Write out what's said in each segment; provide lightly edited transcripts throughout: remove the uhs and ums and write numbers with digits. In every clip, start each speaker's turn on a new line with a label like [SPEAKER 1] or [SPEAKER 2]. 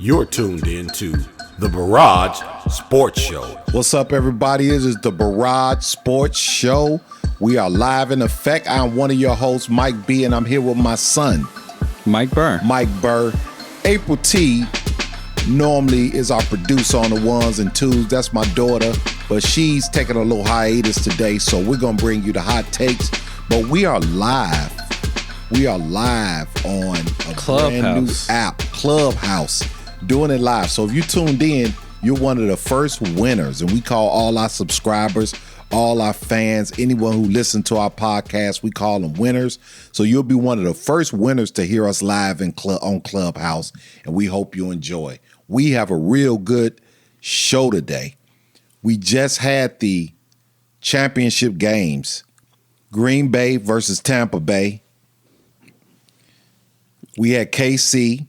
[SPEAKER 1] You're tuned in to the Burrage Sports Show.
[SPEAKER 2] What's up, everybody? This is the Burrage Sports Show. We are live in effect. I'm one of your hosts, Mike B, and I'm here with my son,
[SPEAKER 3] Mike BURR.
[SPEAKER 2] Mike BURR. April T normally is our producer on the ones and twos. That's my daughter, but she's taking a little hiatus today, so we're going to bring you the hot takes. But we are live. We are live on a brand new app, Clubhouse, doing it live. So if you tuned in, you're one of the first winners, and we call all our subscribers, all our fans, anyone who listens to our podcast, we call them winners. So you'll be one of the first winners to hear us live on Clubhouse, and we hope you enjoy. We have a real good show today. We just had the championship games, Green Bay versus Tampa Bay. We had KC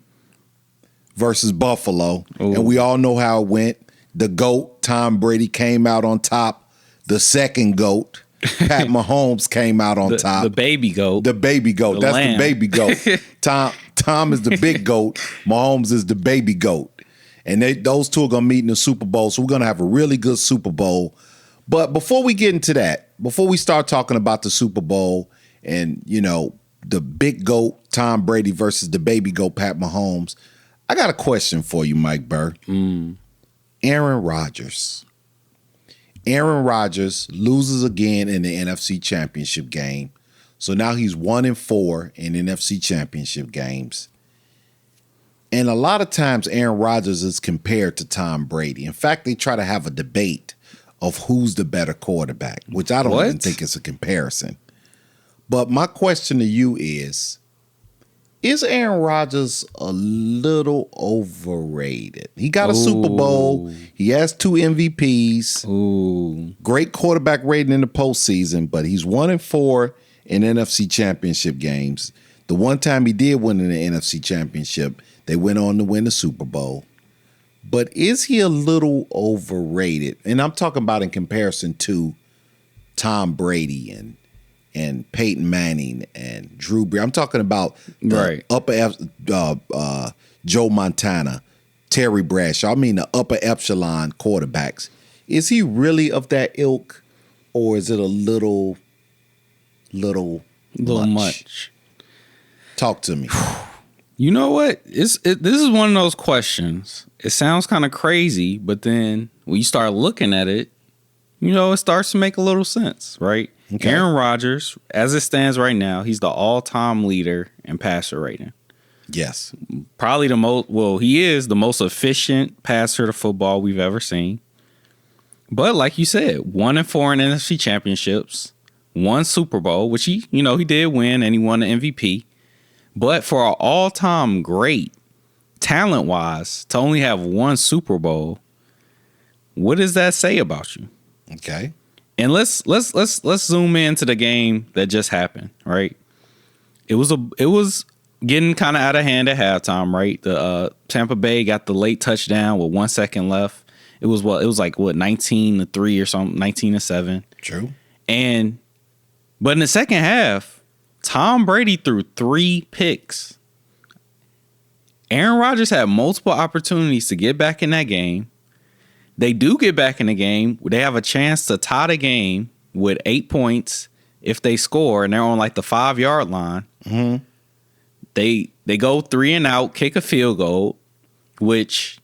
[SPEAKER 2] versus Buffalo, and we all know how it went. The GOAT, Tom Brady, came out on top. The second GOAT, Pat Mahomes, came out on top.
[SPEAKER 3] The baby GOAT.
[SPEAKER 2] The baby GOAT. That's
[SPEAKER 3] lamb.
[SPEAKER 2] The baby GOAT. Tom is the big GOAT. Mahomes is the baby GOAT. And those two are going to meet in the Super Bowl, so we're going to have a really good Super Bowl. But before we get into that, before we start talking about the Super Bowl and, you know, the big GOAT, Tom Brady versus the baby GOAT, Pat Mahomes, I got a question for you, Mike BURR. Aaron Rodgers. Aaron Rodgers loses again in the NFC Championship game. So now he's 1-4 in NFC Championship games. And a lot of times Aaron Rodgers is compared to Tom Brady. In fact, they try to have a debate of who's the better quarterback, which I don't even think is a comparison. But my question to you is Aaron Rodgers a little overrated? He got a Super Bowl. He has 2 MVPs. Great quarterback rating in the postseason, but he's 1-4 in NFC Championship games. The one time he did win in the NFC Championship, they went on to win the Super Bowl. But is he a little overrated? And I'm talking about in comparison to Tom Brady and Peyton Manning and Drew Brees. I'm talking about Joe Montana, Terry Bradshaw. I mean the upper echelon quarterbacks. Is he really of that ilk, or is it a little much? Talk to me.
[SPEAKER 3] You know what? This is one of those questions. It sounds kind of crazy, but then when you start looking at it, you know, it starts to make a little sense, right? Okay. Aaron Rodgers, as it stands right now, he's the all-time leader in passer rating.
[SPEAKER 2] Yes.
[SPEAKER 3] Probably he is the most efficient passer to football we've ever seen. But like you said, 1-4 in NFC championships, 1 Super Bowl, which he did win, and he won the MVP. But for an all-time great, talent-wise, to only have 1 Super Bowl, what does that say about you?
[SPEAKER 2] Okay.
[SPEAKER 3] And let's zoom into the game that just happened, right? It was getting kind of out of hand at halftime, right? The Tampa Bay got the late touchdown with 1 second left. It was 19-3 or something, 19-7.
[SPEAKER 2] True.
[SPEAKER 3] But in the second half, Tom Brady threw 3 picks. Aaron Rodgers had multiple opportunities to get back in that game. They do get back in the game. They have a chance to tie the game with 8 points if they score, and they're on like the 5-yard line. Mm-hmm. They go 3 and out, kick a field goal, which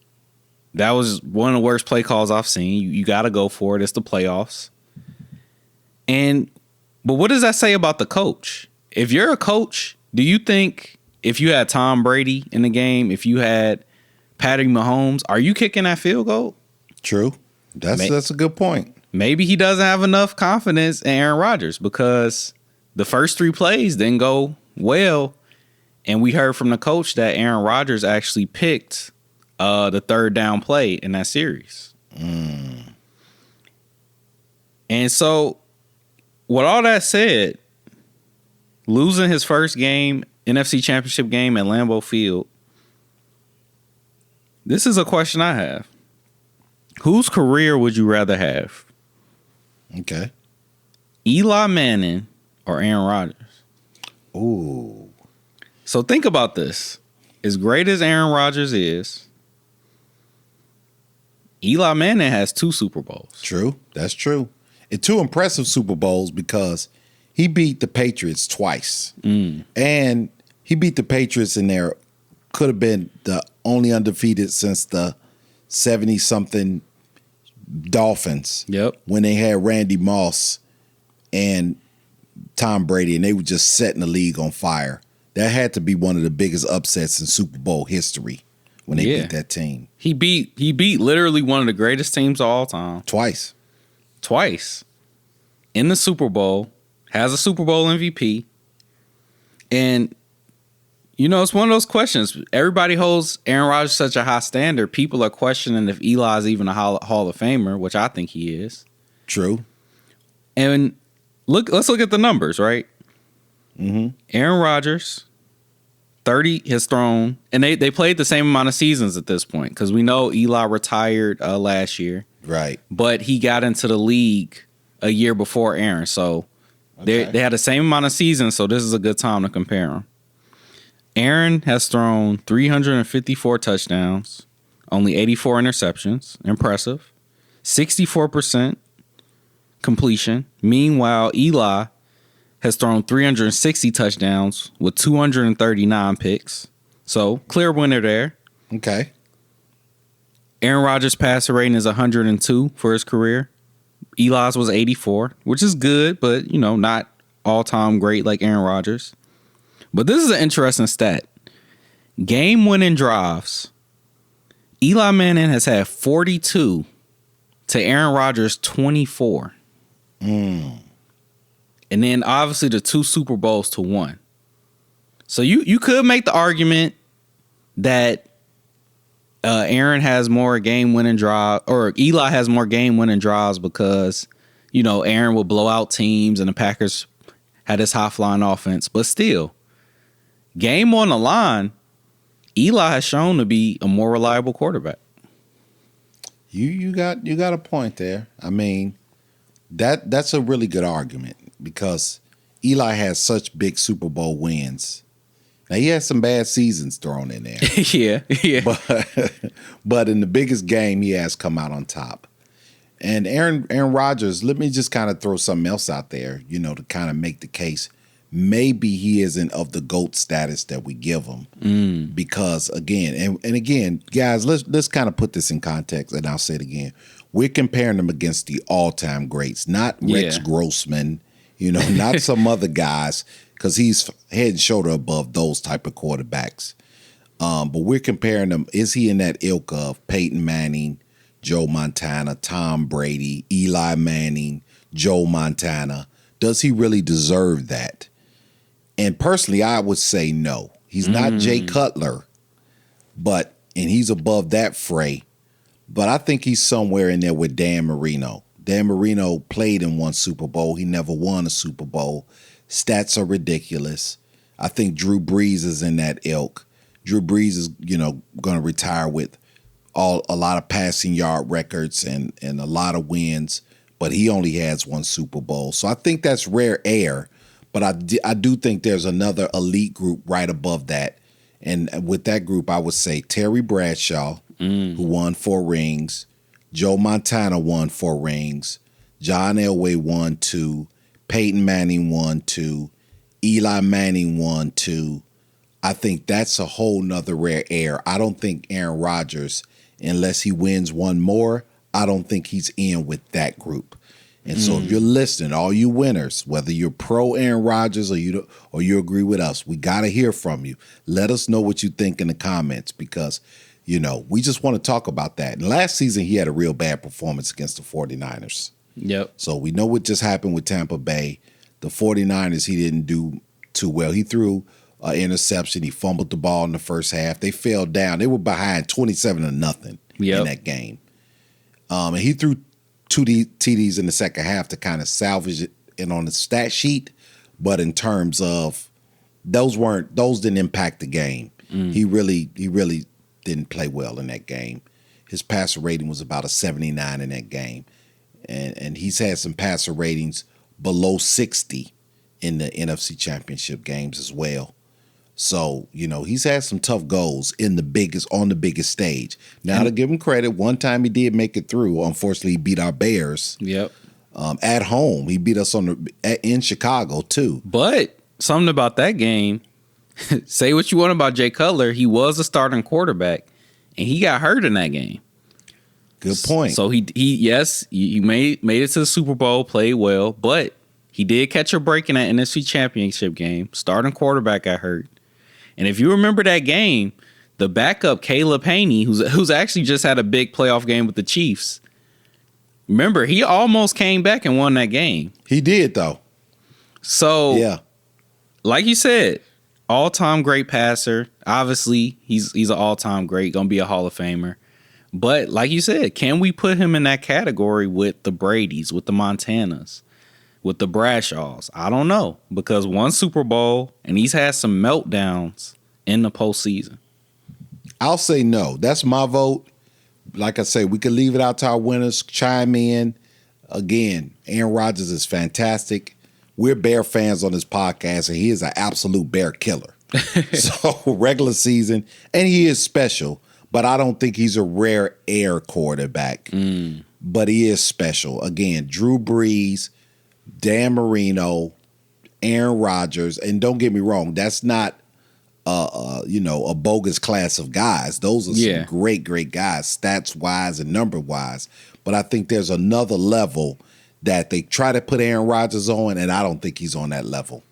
[SPEAKER 3] that was one of the worst play calls I've seen. You got to go for it. It's the playoffs. But what does that say about the coach? If you're a coach, do you think if you had Tom Brady in the game, if you had Patrick Mahomes, are you kicking that field goal?
[SPEAKER 2] True. That's a good point.
[SPEAKER 3] Maybe he doesn't have enough confidence in Aaron Rodgers because the first 3 plays didn't go well. And we heard from the coach that Aaron Rodgers actually picked the 3rd down play in that series. And so with all that said, losing his first game, NFC Championship game at Lambeau Field, this is a question I have. Whose career would you rather have?
[SPEAKER 2] Okay.
[SPEAKER 3] Eli Manning or Aaron Rodgers?
[SPEAKER 2] Ooh.
[SPEAKER 3] So think about this. As great as Aaron Rodgers is, Eli Manning has 2 Super Bowls.
[SPEAKER 2] True. That's true. And 2 impressive Super Bowls because he beat the Patriots twice. And he beat the Patriots in there. Could have been the only undefeated since the 70-something Dolphins.
[SPEAKER 3] Yep.
[SPEAKER 2] When they had Randy Moss and Tom Brady, and they were just setting the league on fire. That had to be one of the biggest upsets in Super Bowl history when they beat that team.
[SPEAKER 3] He beat literally one of the greatest teams of all time.
[SPEAKER 2] Twice.
[SPEAKER 3] In the Super Bowl, has a Super Bowl MVP. And, it's one of those questions. Everybody holds Aaron Rodgers such a high standard. People are questioning if Eli's even a Hall of Famer, which I think he is.
[SPEAKER 2] True.
[SPEAKER 3] And let's look at the numbers, right? Aaron Rodgers, 30 has thrown, and they played the same amount of seasons at this point because we know Eli retired last year.
[SPEAKER 2] Right.
[SPEAKER 3] But he got into the league a year before Aaron. So they had the same amount of seasons, so this is a good time to compare them. Aaron has thrown 354 touchdowns, only 84 interceptions. Impressive. 64% completion. Meanwhile, Eli has thrown 360 touchdowns with 239 picks. So, clear winner there.
[SPEAKER 2] Okay.
[SPEAKER 3] Aaron Rodgers' passer rating is 102 for his career. Eli's was 84, which is good, but, not all-time great like Aaron Rodgers. But this is an interesting stat. Game-winning drives. Eli Manning has had 42 to Aaron Rodgers' 24. And then obviously the 2 Super Bowls to 1. So you could make the argument that Aaron has more game-winning drive, or Eli has more game-winning drives because, Aaron will blow out teams and the Packers had this high-flying offense. But still, game on the line, Eli has shown to be a more reliable quarterback.
[SPEAKER 2] You got a point there. I mean, that's a really good argument because Eli has such big Super Bowl wins. Now, he has some bad seasons thrown in there.
[SPEAKER 3] Yeah.
[SPEAKER 2] But in the biggest game, he has come out on top. And Aaron Rodgers, let me just kind of throw something else out there, to kind of make the case. Maybe he isn't of the GOAT status that we give him. Because, again, and again, guys, let's kind of put this in context, and I'll say it again. We're comparing him against the all-time greats, not Rex Grossman, not some other guys, because he's head and shoulder above those type of quarterbacks. But we're comparing him. Is he in that ilk of Peyton Manning, Joe Montana, Tom Brady, Eli Manning, Joe Montana? Does he really deserve that? And personally, I would say no. He's not Jay Cutler, and he's above that fray. But I think he's somewhere in there with Dan Marino. Dan Marino played in 1 Super Bowl. He never won a Super Bowl. Stats are ridiculous. I think Drew Brees is in that ilk. Drew Brees is, going to retire with a lot of passing yard records and a lot of wins, but he only has 1 Super Bowl. So I think that's rare air, but I do think there's another elite group right above that. And with that group, I would say Terry Bradshaw, who won 4 rings, Joe Montana won 4 rings, John Elway won 2, Peyton Manning won 2, Eli Manning won 2. I think that's a whole nother rare air. I don't think Aaron Rodgers, unless he wins 1 more, I don't think he's in with that group. And so if you're listening, all you winners, whether you're pro Aaron Rodgers or you agree with us, we got to hear from you. Let us know what you think in the comments because, we just want to talk about that. And last season, he had a real bad performance against the 49ers.
[SPEAKER 3] Yep.
[SPEAKER 2] So we know what just happened with Tampa Bay. The 49ers, he didn't do too well. He threw an interception. He fumbled the ball in the first half. They fell down. They were behind 27-0 in that game. And he threw 2 TDs in the second half to kind of salvage it on the stat sheet. But in terms of those didn't impact the game. He really didn't play well in that game. His passer rating was about a 79 in that game. And he's had some passer ratings below 60 in the NFC Championship games as well. So, he's had some tough goals on the biggest stage. Now, to give him credit, one time he did make it through. Unfortunately, he beat our Bears.
[SPEAKER 3] Yep.
[SPEAKER 2] At home. He beat us in Chicago, too.
[SPEAKER 3] But something about that game, say what you want about Jay Cutler, he was a starting quarterback, and he got hurt in that game.
[SPEAKER 2] Good point.
[SPEAKER 3] So he made it to the Super Bowl, played well, but he did catch a break in that NFC Championship game. Starting quarterback got hurt. And if you remember that game, the backup, Caleb Haney, who's actually just had a big playoff game with the Chiefs, remember, he almost came back and won that game.
[SPEAKER 2] He did, though.
[SPEAKER 3] So,
[SPEAKER 2] yeah,
[SPEAKER 3] like you said, all-time great passer. Obviously, he's an all-time great, going to be a Hall of Famer. But like you said, can we put him in that category with the Bradys, with the Montanas, with the Brashaws? I don't know, because one Super Bowl, and he's had some meltdowns in the postseason.
[SPEAKER 2] I'll say no. That's my vote. Like I say, we could leave it out to our winners, chime in. Again, Aaron Rodgers is fantastic. We're Bear fans on this podcast, and he is an absolute Bear killer. So, regular season, and he is special, but I don't think he's a rare air quarterback. But he is special. Again, Drew Brees, Dan Marino, Aaron Rodgers, and don't get me wrong, that's not a bogus class of guys. Those are some great guys, stats wise and number wise. But I think there's another level that they try to put Aaron Rodgers on, and I don't think he's on that level.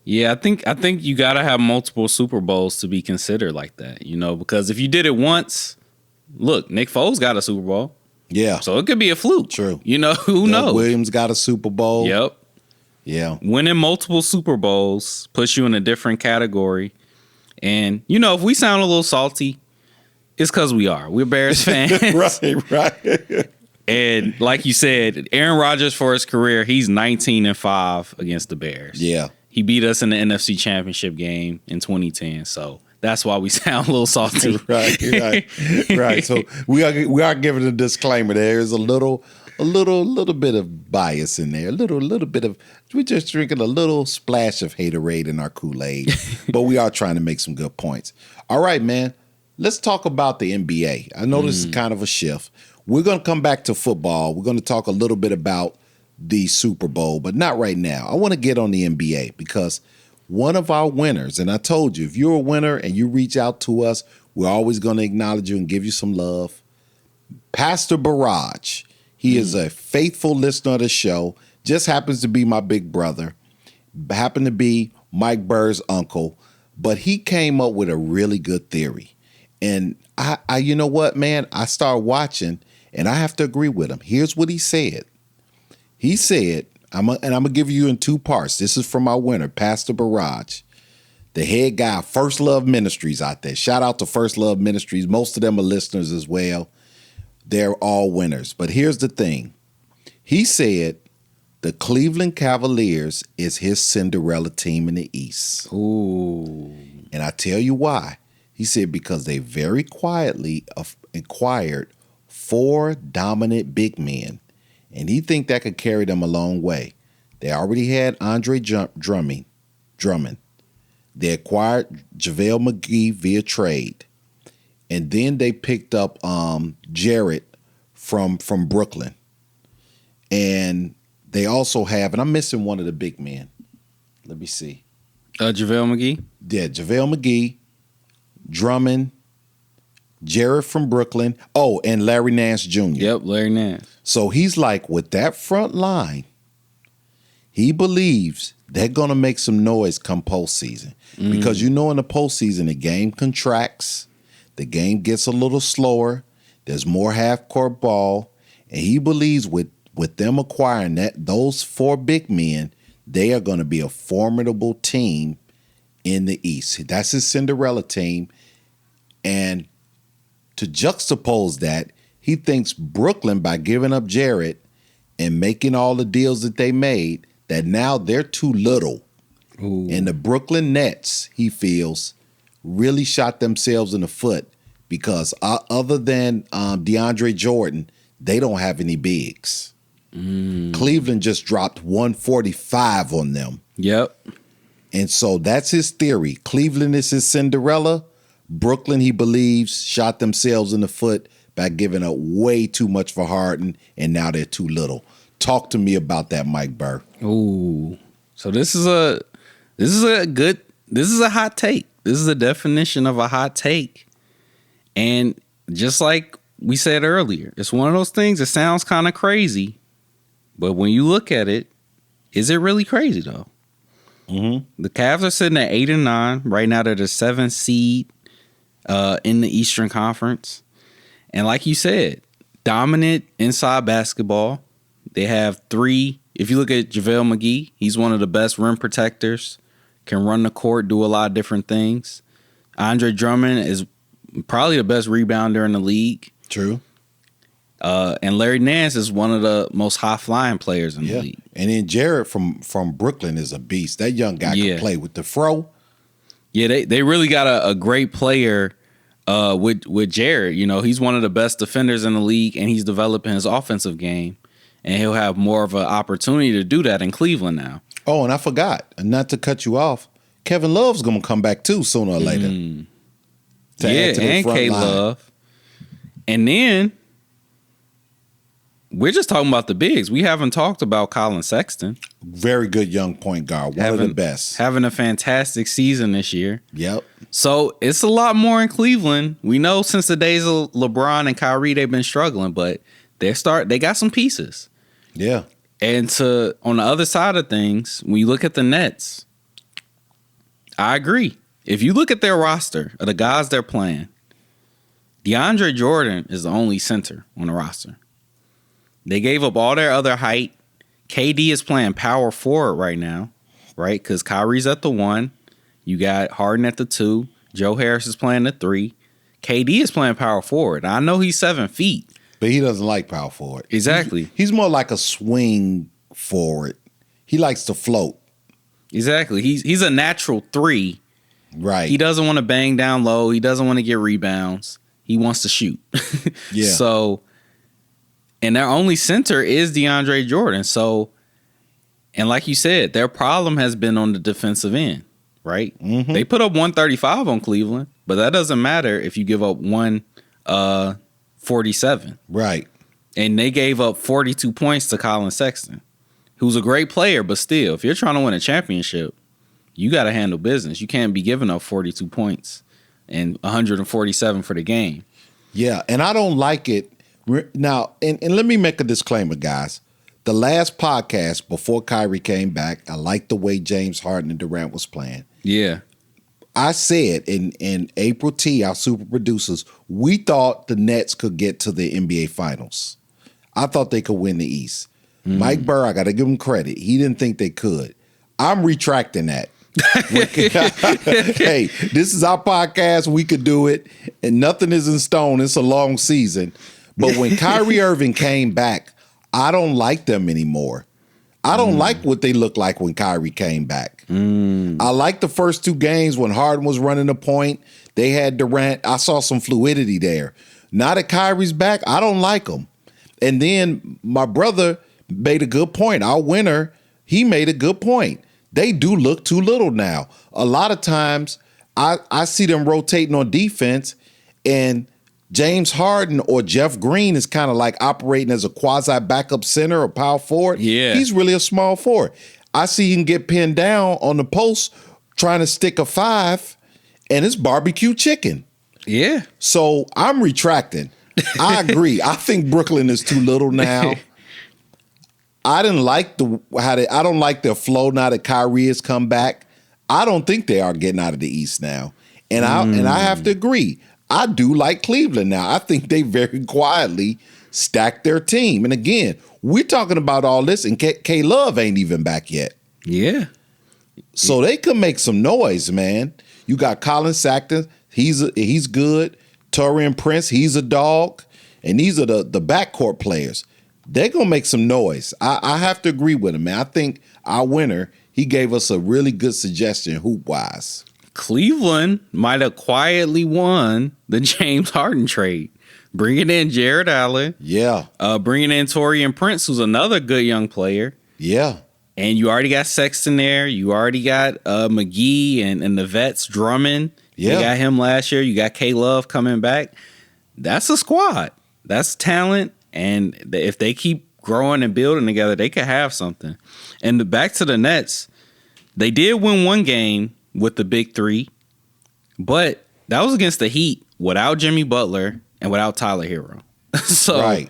[SPEAKER 3] Yeah, I think you got to have multiple Super Bowls to be considered like that, because if you did it once, look, Nick Foles got a Super Bowl.
[SPEAKER 2] Yeah.
[SPEAKER 3] So it could be a fluke.
[SPEAKER 2] Who
[SPEAKER 3] Doug knows?
[SPEAKER 2] Williams got a Super Bowl.
[SPEAKER 3] Yep.
[SPEAKER 2] Yeah.
[SPEAKER 3] Winning multiple Super Bowls puts you in a different category. And, if we sound a little salty, it's because we are. We're Bears fans.
[SPEAKER 2] Right.
[SPEAKER 3] And like you said, Aaron Rodgers for his career, he's 19-5 against the Bears.
[SPEAKER 2] Yeah.
[SPEAKER 3] He beat us in the NFC Championship game in 2010. So that's why we sound a little salty.
[SPEAKER 2] Right. So we are giving a disclaimer. There is a little bit of bias in there. A little bit of, we're just drinking a little splash of haterade in our Kool-Aid. But we are trying to make some good points. All right, man. Let's talk about the NBA. I know this is kind of a shift. We're going to come back to football. We're going to talk a little bit about the Super Bowl, but not right now. I want to get on the NBA because one of our winners, and I told you, if you're a winner and you reach out to us, we're always going to acknowledge you and give you some love. Pastor Burrage, he is a faithful listener of the show, just happens to be my big brother, happened to be Mike BURR's uncle, but he came up with a really good theory. And I you know what, man? I started watching, and I have to agree with him. Here's what he said. He said, I'm going to give you in two parts. This is from our winner, Pastor Burrage, the head guy of First Love Ministries out there. Shout out to First Love Ministries. Most of them are listeners as well. They're all winners. But here's the thing. He said the Cleveland Cavaliers is his Cinderella team in the East.
[SPEAKER 3] Ooh.
[SPEAKER 2] And I tell you why. He said because they very quietly acquired 4 dominant big men, and he think that could carry them a long way. They already had Andre Drummond. They acquired JaVale McGee via trade, and then they picked up Jarrett from Brooklyn, and they also have, and I'm missing one of the big men. Let me see.
[SPEAKER 3] JaVale McGee?
[SPEAKER 2] Yeah, JaVale McGee, Drummond, Jarrett from Brooklyn. Oh, and Larry Nance Jr.
[SPEAKER 3] Yep, Larry Nance.
[SPEAKER 2] So he's like, with that front line, he believes they're going to make some noise come postseason. Because in the postseason, the game contracts. The game gets a little slower. There's more half-court ball. And he believes with them acquiring those 4 big men, they are going to be a formidable team in the East. That's his Cinderella team. And to juxtapose that, he thinks Brooklyn, by giving up Jarrett and making all the deals that they made, that now they're too little. Ooh. And the Brooklyn Nets, he feels, really shot themselves in the foot because other than DeAndre Jordan, they don't have any bigs. Cleveland just dropped 145 on them.
[SPEAKER 3] Yep.
[SPEAKER 2] And so that's his theory. Cleveland is his Cinderella. Brooklyn, he believes, shot themselves in the foot by giving up way too much for Harden, and now they're too little. Talk to me about that, Mike BURR.
[SPEAKER 3] Ooh. So this is a hot take. This is a definition of a hot take. And just like we said earlier, it's one of those things that sounds kind of crazy, but when you look at it, is it really crazy though? Mm-hmm. The Cavs are sitting at 8-9 right now. They're the 7th seed in the Eastern Conference, and like you said, dominant inside basketball. They have 3. If you look at JaVale McGee, he's one of the best rim protectors. Can run the court, do a lot of different things. Andre Drummond is probably the best rebounder in the league.
[SPEAKER 2] True.
[SPEAKER 3] And Larry Nance is one of the most high-flying players in the league.
[SPEAKER 2] And then Jared from Brooklyn is a beast. That young guy can play with the fro.
[SPEAKER 3] Yeah, they really got a great player with Jared. You know, he's one of the best defenders in the league, and he's developing his offensive game. And he'll have more of an opportunity to do that in Cleveland now.
[SPEAKER 2] Oh, and I forgot, not to cut you off, Kevin Love's going to come back too sooner or later.
[SPEAKER 3] Yeah, and K-Love. And then we're just talking about the bigs. We haven't talked about Colin Sexton.
[SPEAKER 2] Very good young point guard. One of the best. Having
[SPEAKER 3] a fantastic season this year.
[SPEAKER 2] Yep.
[SPEAKER 3] So it's a lot more in Cleveland. We know since the days of LeBron and Kyrie, they've been struggling, but they got some pieces.
[SPEAKER 2] Yeah.
[SPEAKER 3] And on the other side of things, when you look at the Nets, I agree. If you look at their roster of the guys they're playing, DeAndre Jordan is the only center on the roster. They gave up all their other height. KD is playing power forward right now, right? Because Kyrie's at the 1. You got Harden at the 2. Joe Harris is playing the 3. KD is playing power forward. I know he's 7 feet.
[SPEAKER 2] But he doesn't like power forward.
[SPEAKER 3] Exactly.
[SPEAKER 2] He's more like a swing forward. He likes to float.
[SPEAKER 3] Exactly. He's a natural 3.
[SPEAKER 2] Right.
[SPEAKER 3] He doesn't want to bang down low. He doesn't want to get rebounds. He wants to shoot.
[SPEAKER 2] Yeah.
[SPEAKER 3] So, and their only center is DeAndre Jordan. So, and like you said, their problem has been on the defensive end, right? Mm-hmm. They put up 135 on Cleveland, but that doesn't matter if you give up 147.
[SPEAKER 2] Right.
[SPEAKER 3] And they gave up 42 points to Colin Sexton, who's a great player, but still, if you're trying to win a championship, you got to handle business. You can't be giving up 42 points and 147 for the game.
[SPEAKER 2] Yeah, and I don't like it. Now, and let me make a disclaimer, guys. The last podcast before Kyrie came back, I liked the way James Harden and Durant was playing.
[SPEAKER 3] Yeah.
[SPEAKER 2] I said in April T, our super producers, we thought the Nets could get to the NBA Finals. I thought they could win the East. Mike BURR, I got to give him credit. He didn't think they could. I'm retracting that. Hey, this is our podcast. We could do it, and nothing is in stone. It's a long season. But when Kyrie Irving came back, I don't like them anymore. I don't like what they look like when Kyrie came back. I like the first 2 games when Harden was running the point. They had Durant. I saw some fluidity there. Now that Kyrie's back, I don't like them. And then my brother made a good point. Our winner, he made a good point. They do look too little now. A lot of times I see them rotating on defense, and James Harden or Jeff Green is kind of like operating as a quasi backup center or power forward.
[SPEAKER 3] Yeah.
[SPEAKER 2] He's really a small forward. I see him get pinned down on the post trying to stick a 5, and it's barbecue chicken.
[SPEAKER 3] Yeah.
[SPEAKER 2] So I'm retracting. I agree. I think Brooklyn is too little now. I didn't like I don't like their flow now that Kyrie has come back. I don't think they are getting out of the East now. And I have to agree. I do like Cleveland now. I think they very quietly stacked their team. And again, we're talking about all this, and K-Love ain't even back yet.
[SPEAKER 3] Yeah.
[SPEAKER 2] So they could make some noise, man. You got Colin Sexton. He's good. Taurean Prince, he's a dog. And these are the backcourt players. They're going to make some noise. I have to agree with him, man. I think our winner, he gave us a really good suggestion hoop-wise.
[SPEAKER 3] Cleveland might have quietly won the James Harden trade. Bringing in Jared Allen.
[SPEAKER 2] Yeah.
[SPEAKER 3] Bringing in Taurean Prince, who's another good young player.
[SPEAKER 2] Yeah.
[SPEAKER 3] And you already got Sexton there. You already got McGee and the vets Drummond.
[SPEAKER 2] Yeah.
[SPEAKER 3] You got him last year. You got K Love coming back. That's a squad. That's talent. And if they keep growing and building together, they could have something. And back to the Nets, they did win one game with the big three, but that was against the Heat without Jimmy Butler and without Tyler Hero. So,
[SPEAKER 2] Right.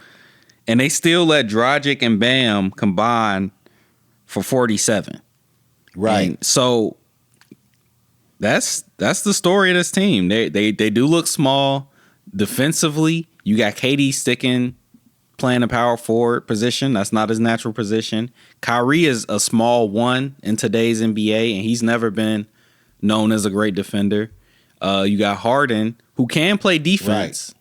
[SPEAKER 3] And they still let Dragic and Bam combine for 47.
[SPEAKER 2] Right.
[SPEAKER 3] And so that's the story of this team. They do look small defensively. You got KD playing a power forward position. That's not his natural position. Kyrie is a small one in today's NBA, and he's never been known as a great defender. You got Harden, who can play defense,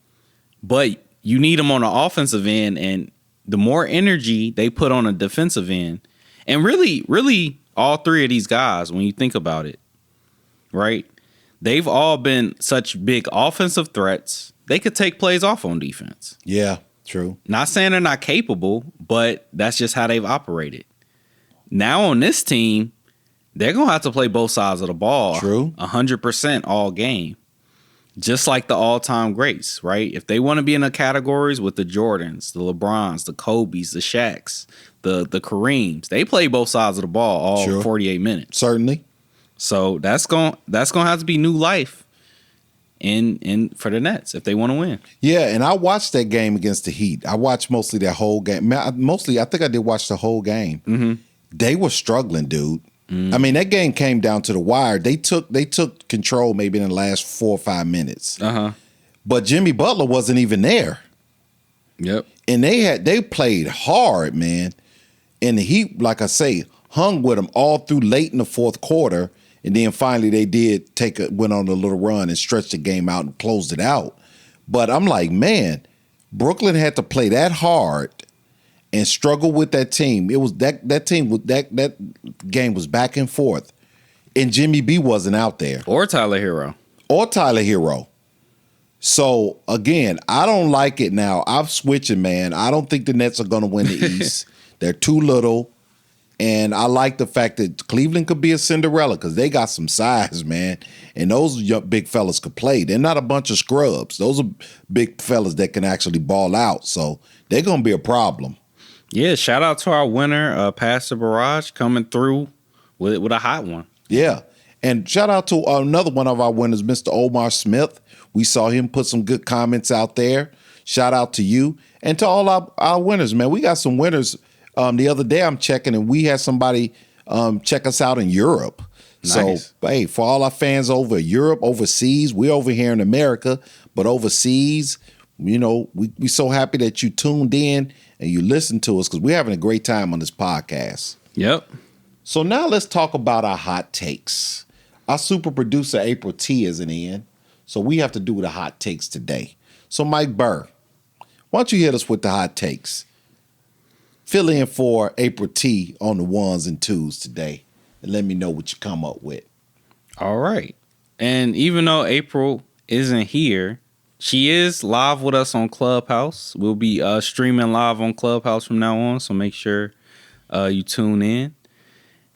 [SPEAKER 3] but you need him on the offensive end, and the more energy they put on a defensive end, and really all three of these guys, when you think about it, right? They've all been such big offensive threats. They could take plays off on defense.
[SPEAKER 2] Yeah, true.
[SPEAKER 3] Not saying they're not capable, but that's just how they've operated. Now on this team, they're going to have to play both sides of the ball.
[SPEAKER 2] True.
[SPEAKER 3] 100% all game. Just like the all-time greats, right? If they want to be in the categories with the Jordans, the LeBrons, the Kobes, the Shaqs, the Kareems, they play both sides of the ball all 48 minutes.
[SPEAKER 2] Certainly.
[SPEAKER 3] So that's going to have to be new life in for the Nets if they want to win.
[SPEAKER 2] Yeah, and I watched that game against the Heat. I watched mostly that whole game. I think I did watch the whole game.
[SPEAKER 3] Mm-hmm.
[SPEAKER 2] They were struggling, dude. I mean, that game came down to the wire. They took control maybe in the last 4 or 5 minutes. But Jimmy Butler wasn't even there.
[SPEAKER 3] Yep.
[SPEAKER 2] And they played hard, man. And the Heat, like I say, hung with them all through late in the fourth quarter. And then finally they did went on a little run and stretched the game out and closed it out. But I'm like, man, Brooklyn had to play that hard and struggle with that team. It was that team that game was back and forth, and Jimmy B wasn't out there,
[SPEAKER 3] or Tyler Hero.
[SPEAKER 2] So again, I don't like it now. I'm switching, man. I don't think the Nets are going to win the East. They're too little, and I like the fact that Cleveland could be a Cinderella because they got some size, man, and those big fellas could play. They're not a bunch of scrubs. Those are big fellas that can actually ball out. So they're going to be a problem.
[SPEAKER 3] Yeah, shout out to our winner, Pastor Burrage, coming through with a hot one.
[SPEAKER 2] Yeah, and shout out to another one of our winners, Mr. Omar Smith. We saw him put some good comments out there. Shout out to you and to all our winners, man. We got some winners. The other day I'm checking, and we had somebody check us out in Europe.
[SPEAKER 3] Nice.
[SPEAKER 2] So, hey, for all our fans over Europe, overseas, we're over here in America, but overseas, you know, we so happy that you tuned in and you listened to us because we're having a great time on this podcast.
[SPEAKER 3] Yep.
[SPEAKER 2] So now let's talk about our hot takes. Our super producer, April T, isn't in, so we have to do the hot takes today. So Mike BURR, why don't you hit us with the hot takes? Fill in for April T on the ones and twos today and let me know what you come up with.
[SPEAKER 3] All right. And even though April isn't here, she is live with us on Clubhouse. We'll be streaming live on Clubhouse from now on, so make sure you tune in.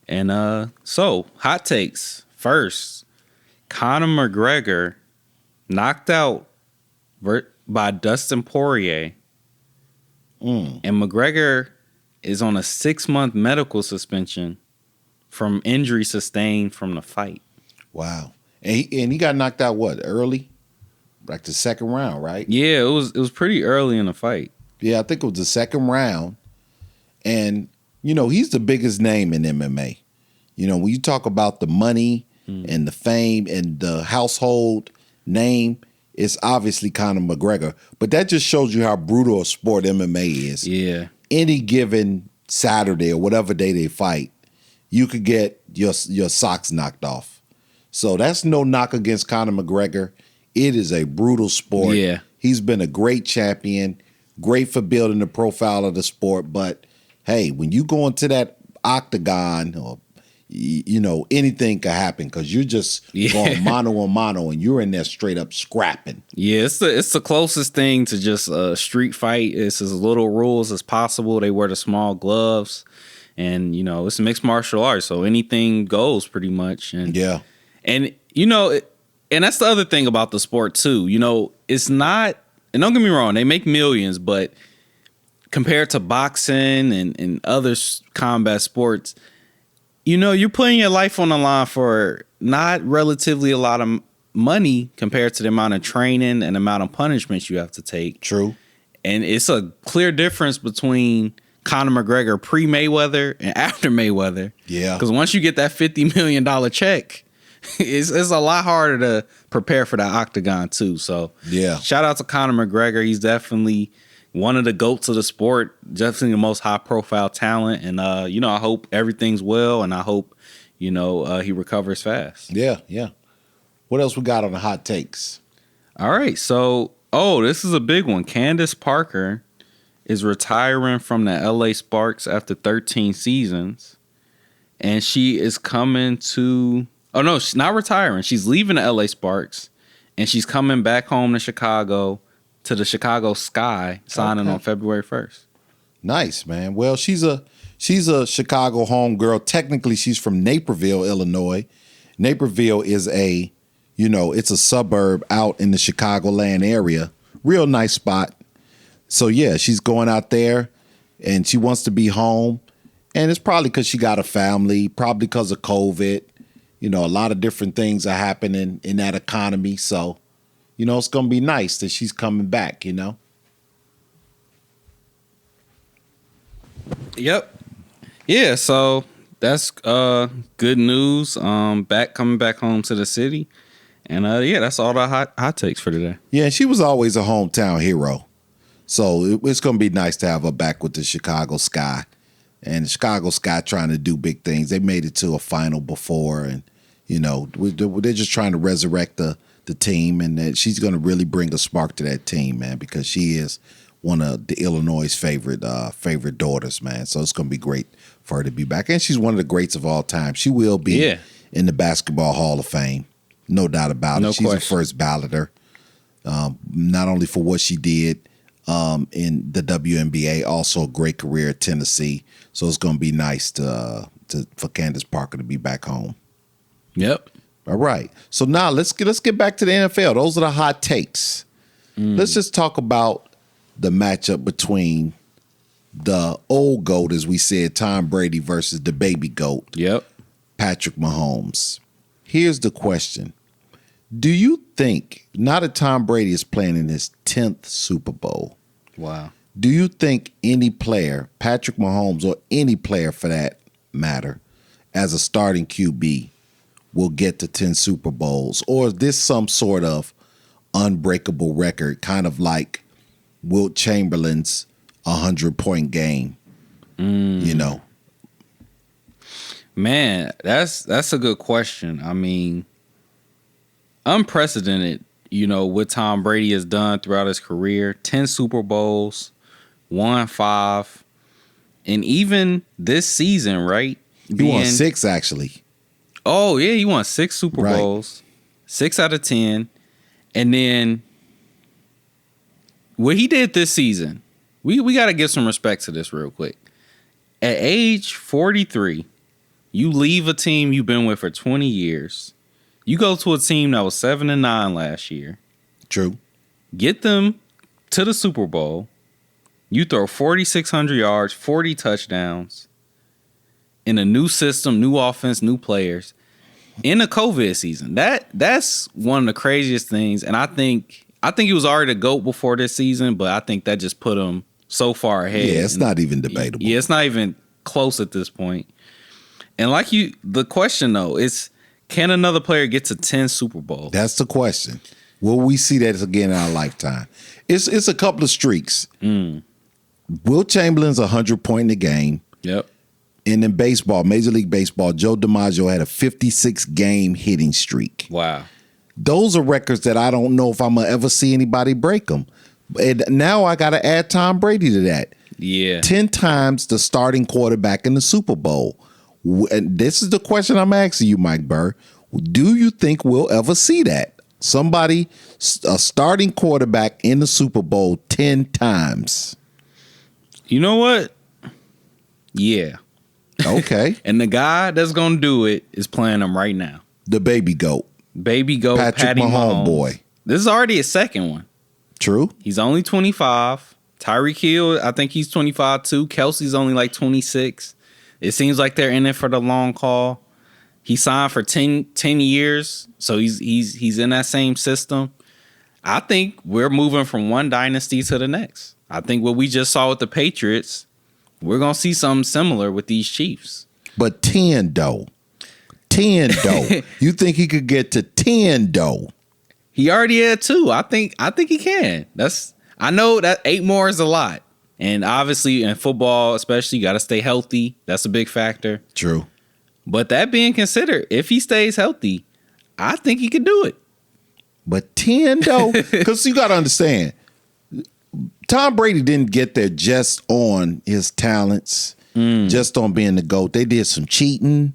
[SPEAKER 3] And so, hot takes. First, Conor McGregor knocked out by Dustin Poirier. And McGregor is on a 6-month medical suspension from injury sustained from the fight.
[SPEAKER 2] Wow. And he got knocked out what, early? Like the second round, right?
[SPEAKER 3] Yeah, it was pretty early in the fight.
[SPEAKER 2] Yeah, I think it was the second round. And, you know, he's the biggest name in MMA. You know, when you talk about the money and the fame and the household name, it's obviously Conor McGregor. But that just shows you how brutal a sport MMA is.
[SPEAKER 3] Yeah.
[SPEAKER 2] Any given Saturday or whatever day they fight, you could get your socks knocked off. So that's no knock against Conor McGregor. It is a brutal sport.
[SPEAKER 3] Yeah.
[SPEAKER 2] He's been a great champion, great for building the profile of the sport. But, hey, when you go into that octagon or, you know, anything could happen because you're just going mano a mano and you're in there straight up scrapping.
[SPEAKER 3] Yeah, it's the closest thing to just a street fight. It's as little rules as possible. They wear the small gloves. And, you know, it's mixed martial arts, so anything goes pretty much. And and you know, and that's the other thing about the sport too. You know, it's not, and don't get me wrong, they make millions, but compared to boxing and other combat sports, you know, you're putting your life on the line for not relatively a lot of money compared to the amount of training and amount of punishments you have to take.
[SPEAKER 2] True. And
[SPEAKER 3] it's a clear difference between Conor McGregor pre-Mayweather and after Mayweather.
[SPEAKER 2] Yeah.
[SPEAKER 3] Because once you get that $50 million check, it's a lot harder to prepare for that octagon too. So
[SPEAKER 2] yeah,
[SPEAKER 3] shout out to Conor McGregor. He's definitely one of the GOATs of the sport, definitely the most high profile talent. And, you know, I hope everything's well, and I hope, you know, he recovers fast.
[SPEAKER 2] Yeah, yeah. What else we got on the hot takes?
[SPEAKER 3] All right. So, this is a big one. Candace Parker is retiring from the LA Sparks after 13 seasons. And she is coming to, no, she's not retiring. She's leaving the LA Sparks, and she's coming back home to Chicago, to the Chicago Sky, signing on February 1st.
[SPEAKER 2] Nice, man. Well, she's a Chicago home girl. Technically, she's from Naperville, Illinois. Naperville is it's a suburb out in the Chicagoland area. Real nice spot. So yeah, she's going out there, and she wants to be home. And it's probably because she got a family, probably because of COVID. You know, a lot of different things are happening in that economy. So, you know, it's going to be nice that she's coming back, you know?
[SPEAKER 3] Yep. Yeah, so that's good news. Coming back home to the city. And that's all the hot takes for today.
[SPEAKER 2] Yeah, she was always a hometown hero. So it's going to be nice to have her back with the Chicago Sky. And the Chicago Sky trying to do big things. They made it to a final before, and, you know, they're just trying to resurrect the team, and that she's going to really bring a spark to that team, man, because she is one of the Illinois' favorite daughters, man. So it's going to be great for her to be back. And she's one of the greats of all time. She will be in the Basketball Hall of Fame. No doubt about it. She's a first balloter, not only for what she did in the WNBA, also a great career at Tennessee. So it's going to be nice for Candace Parker to be back home.
[SPEAKER 3] Yep.
[SPEAKER 2] All right. So now let's get back to the NFL. Those are the hot takes. Let's just talk about the matchup between the old GOAT, as we said, Tom Brady, versus the baby GOAT, Patrick Mahomes. Here's the question. Do you think, now that Tom Brady is playing in his 10th Super Bowl, do you think any player, Patrick Mahomes or any player for that matter, as a starting QB, will get to 10 Super Bowls? Or is this some sort of unbreakable record, kind of like Wilt Chamberlain's 100-point game, you know?
[SPEAKER 3] Man, that's a good question. I mean, unprecedented, you know, what Tom Brady has done throughout his career. 10 Super Bowls, won 5. And even this season, right?
[SPEAKER 2] He won 6, actually.
[SPEAKER 3] Oh, yeah, he won 6 Super Bowls. 6 out of 10. And then what he did this season, we got to give some respect to this real quick. At age 43, you leave a team you've been with for 20 years. You go to a team that was 7-9 last year.
[SPEAKER 2] True.
[SPEAKER 3] Get them to the Super Bowl. You throw 4,600 yards, 40 touchdowns in a new system, new offense, new players in a COVID season. That's one of the craziest things. And I think he was already the GOAT before this season, but I think that just put him so far ahead.
[SPEAKER 2] Yeah, it's not even debatable.
[SPEAKER 3] Yeah, it's not even close at this point. And the question though is, can another player get to 10 Super Bowls?
[SPEAKER 2] That's the question. Will we see that again in our lifetime? It's a couple of streaks. Wilt Chamberlain's 100-point in the game.
[SPEAKER 3] Yep.
[SPEAKER 2] And in baseball, Major League Baseball, Joe DiMaggio had a 56-game hitting streak.
[SPEAKER 3] Wow.
[SPEAKER 2] Those are records that I don't know if I'm going to ever see anybody break them. And now I got to add Tom Brady to that.
[SPEAKER 3] Yeah.
[SPEAKER 2] 10 times the starting quarterback in the Super Bowl. And this is the question I'm asking you, Mike BURR. Do you think we'll ever see that? Somebody, a starting quarterback in the Super Bowl 10 times.
[SPEAKER 3] You know what? Yeah.
[SPEAKER 2] Okay.
[SPEAKER 3] And the guy that's going to do it is playing him right now.
[SPEAKER 2] The baby goat.
[SPEAKER 3] Baby goat,
[SPEAKER 2] Patrick
[SPEAKER 3] Patty
[SPEAKER 2] Mahomes
[SPEAKER 3] Mahomes.
[SPEAKER 2] boy.
[SPEAKER 3] This is already his second one.
[SPEAKER 2] True.
[SPEAKER 3] He's only 25. Tyreek Hill, I think he's 25 too. Kelsey's only like 26. It seems like they're in it for the long haul. He signed for 10 years, so he's in that same system. I think we're moving from one dynasty to the next. I think what we just saw with the Patriots, we're going to see something similar with these Chiefs.
[SPEAKER 2] But 10 though. 10 though. You think he could get to 10 though?
[SPEAKER 3] He already had 2. I think he can. I know that 8 more is a lot. And obviously in football, especially, you got to stay healthy. That's a big factor.
[SPEAKER 2] True.
[SPEAKER 3] But that being considered, if he stays healthy, I think he could do it.
[SPEAKER 2] But 10 though, because you got to understand, Tom Brady didn't get there just on his talents, just on being the GOAT. They did some cheating.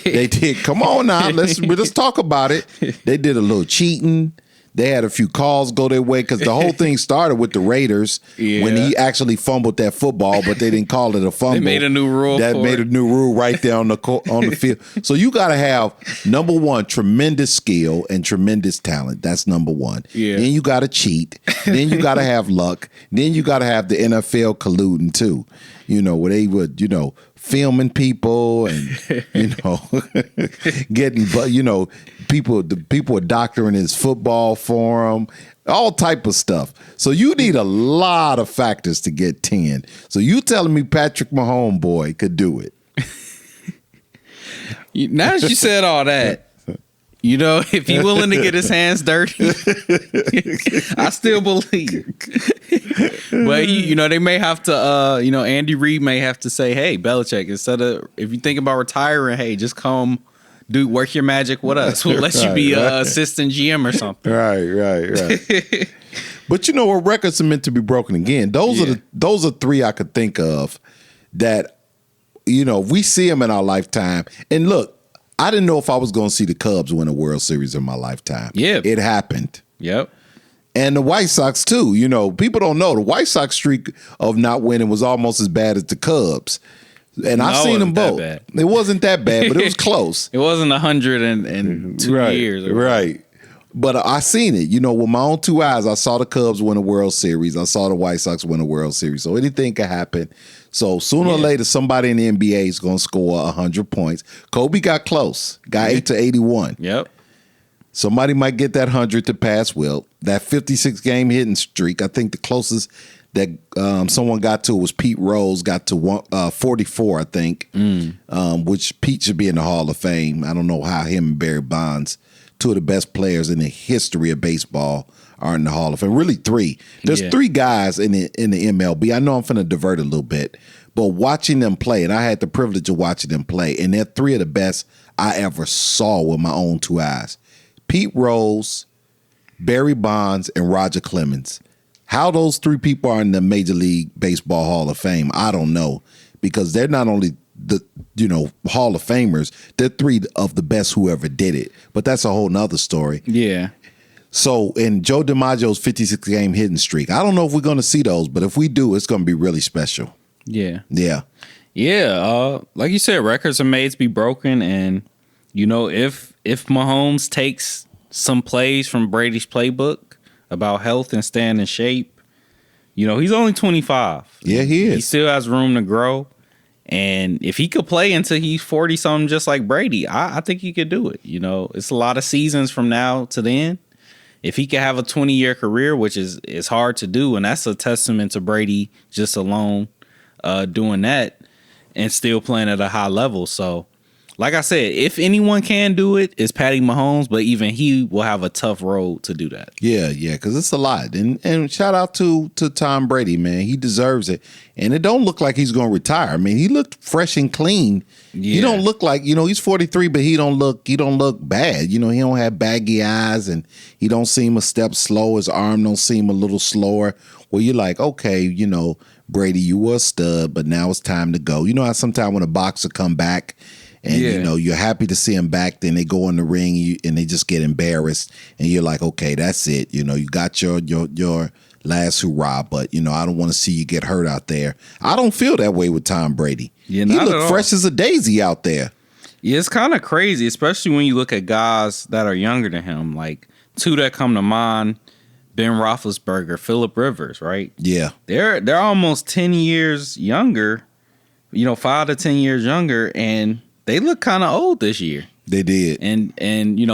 [SPEAKER 2] They did. Come on now, let's talk about it. They did a little cheating. They had a few calls go their way because the whole thing started with the Raiders when he actually fumbled that football, but they didn't call it a fumble.
[SPEAKER 3] They made a new rule.
[SPEAKER 2] That made a new rule right there on the field. So you got to have, number one, tremendous skill and tremendous talent. That's number one.
[SPEAKER 3] Yeah.
[SPEAKER 2] Then you got to cheat. Then you got to have luck. Then you got to have the NFL colluding too. Where they would, filming people and getting, people are doctoring his football for him, all type of stuff. So you need a lot of factors to get 10. So you telling me Patrick Mahomes boy could do it?
[SPEAKER 3] Now that you said all that, if he's willing to get his hands dirty, I still believe. But they may have to, Andy Reid may have to say, "Hey, Belichick, instead of if you think about retiring, hey, just come work your magic with us. We'll let you be assistant GM or something."
[SPEAKER 2] Right. But what records are meant to be broken again? Those are 3 I could think of that we see them in our lifetime. And look, I didn't know if I was going to see the Cubs win a World Series in my lifetime.
[SPEAKER 3] Yeah.
[SPEAKER 2] It happened.
[SPEAKER 3] Yep.
[SPEAKER 2] And the White Sox, too. People don't know. The White Sox streak of not winning was almost as bad as the Cubs. And I've seen them both. It wasn't that bad, but it was close.
[SPEAKER 3] It wasn't 102 years.
[SPEAKER 2] Right. But I seen it. With my own 2 eyes, I saw the Cubs win a World Series. I saw the White Sox win a World Series. So anything could happen. So sooner or later, somebody in the NBA is going to score 100 points. Kobe got close. Got 8 to 81.
[SPEAKER 3] Yep.
[SPEAKER 2] Somebody might get that 100 to pass Wilt. That 56-game hitting streak, I think the closest that someone got to was Pete Rose, got to 44, I think, which Pete should be in the Hall of Fame. I don't know how him and Barry Bonds, 2 of the best players in the history of baseball, are in the Hall of Fame. Really 3. There's 3 guys in the MLB. I know I'm finna divert a little bit, but watching them play, and I had the privilege of watching them play, and they're 3 of the best I ever saw with my own 2 eyes. Pete Rose, Barry Bonds, and Roger Clemens. How those 3 people are in the Major League Baseball Hall of Fame, I don't know, because they're not only the Hall of Famers, they're 3 of the best who ever did it. But that's a whole nother story.
[SPEAKER 3] Yeah.
[SPEAKER 2] So in Joe DiMaggio's 56-game hitting streak, I don't know if we're going to see those, but if we do, it's going to be really special.
[SPEAKER 3] Yeah.
[SPEAKER 2] Yeah.
[SPEAKER 3] Yeah. Like you said, records are made to be broken, and if Mahomes takes some plays from Brady's playbook about health and staying in shape, he's only 25.
[SPEAKER 2] Yeah, he is.
[SPEAKER 3] He still has room to grow. And if he could play until he's 40-something just like Brady, I think he could do it. It's a lot of seasons from now to then. If he could have a 20-year career, which is hard to do, and that's a testament to Brady just alone doing that and still playing at a high level. So, like I said, if anyone can do it, it's Patty Mahomes, but even he will have a tough road to do that. Yeah,
[SPEAKER 2] because it's a lot. And shout out to Tom Brady, man. He deserves it. And it don't look like he's going to retire. I mean, he looked fresh and clean. Yeah. He don't look like, he's 43, but he don't look bad. He don't have baggy eyes, and he don't seem a step slow. His arm don't seem a little slower. Well, you're like, okay, Brady, you were a stud, but now it's time to go. You know how sometimes when a boxer come back and you're happy to see him back, then they go in the ring and they just get embarrassed, and you're like, okay, that's it. You got your last hurrah. But, I don't want to see you get hurt out there. I don't feel that way with Tom Brady.
[SPEAKER 3] Yeah,
[SPEAKER 2] he
[SPEAKER 3] not at
[SPEAKER 2] looked
[SPEAKER 3] all.
[SPEAKER 2] fresh as a daisy out there.
[SPEAKER 3] Yeah, it's kind of crazy, especially when you look at guys that are younger than him. Like, two that come to mind, Ben Roethlisberger, Phillip Rivers, right?
[SPEAKER 2] Yeah.
[SPEAKER 3] They're almost 10 years younger, 5 to 10 years younger, and they look kind of old this year.
[SPEAKER 2] They did.
[SPEAKER 3] And